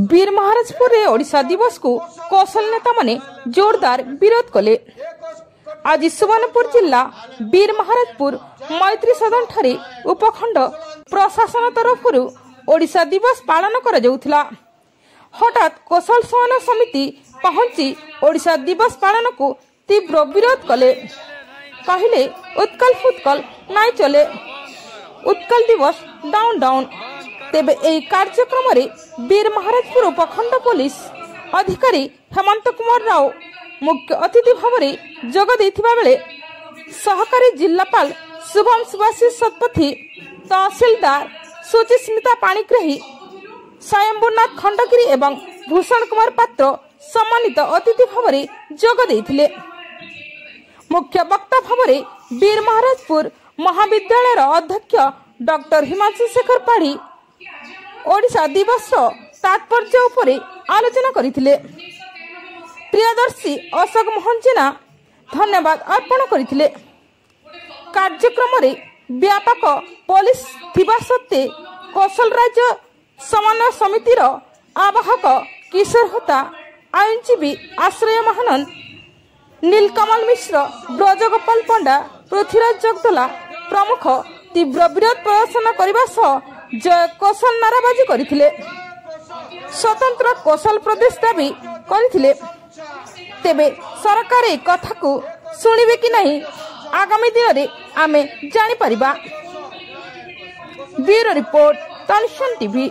वीर महाराजपुर ओडिशा दिवस को कौशल नेता माने जोरदार विरोध कले। आज सुवर्णपुर जिला वीर महाराजपुर मैत्री सदन ठारे उपखंड प्रशासन तरफ ओडिशा दिवस पालन करा जाउथिला। हठात कौशल सहन समिति पहुंची ओडिशा दिवस पालन को तीव्र विरोध कले। कहले उत्कल फुत्कल नाई चले, उत्कल दिवस डाउन डाउन। तेबे एई कार्यक्रम रे वीर महाराजपुर उपखंड पुलिस अधिकारी हेमंत कुमार राव मुख्य अतिथि भाव में जोग देथिबा बेले सहकारी जिलापाल शुभम सुभाषी सतपथी, तहसीलदार सुचिस्मिता पाणिग्राही, स्वयंभूनाथ खंडगिरी एवं भूषण कुमार पात्र सम्मानित अतिथि भाव में जोग देथिले। मुख्य वक्ता भाव में वीर महाराजपुर महाविद्यालय अध्यक्ष डॉक्टर हिमांशु शेखर पाढ़ी ओडिशा दिवस तात्पर्य उपरे आलोचना करिथिले। प्रियदर्शी अशोक मोहन जेना धन्यवाद अर्पण करिथिले। कार्यक्रम रे व्यापक पुलिस थिबा सत्ते कौशल राज्य समन्वय समितिर आवाहक किशोर होता, आईनजीवी आश्रय महानन, नीलकमल मिश्र, ब्रजगोपाल पंडा, पृथ्वीराज जगदला प्रमुख तीव्र विरोध प्रदर्शन करने सह जय कौशल नाराबाजी करथिले। स्वतंत्र कौशल प्रदेश दाबी करथिले। तेबे सरकार ए कथा को सुनिबे कि नहीं आगामी दिन रे आमे जानि परिबा। Bureau report, Tanishq TV.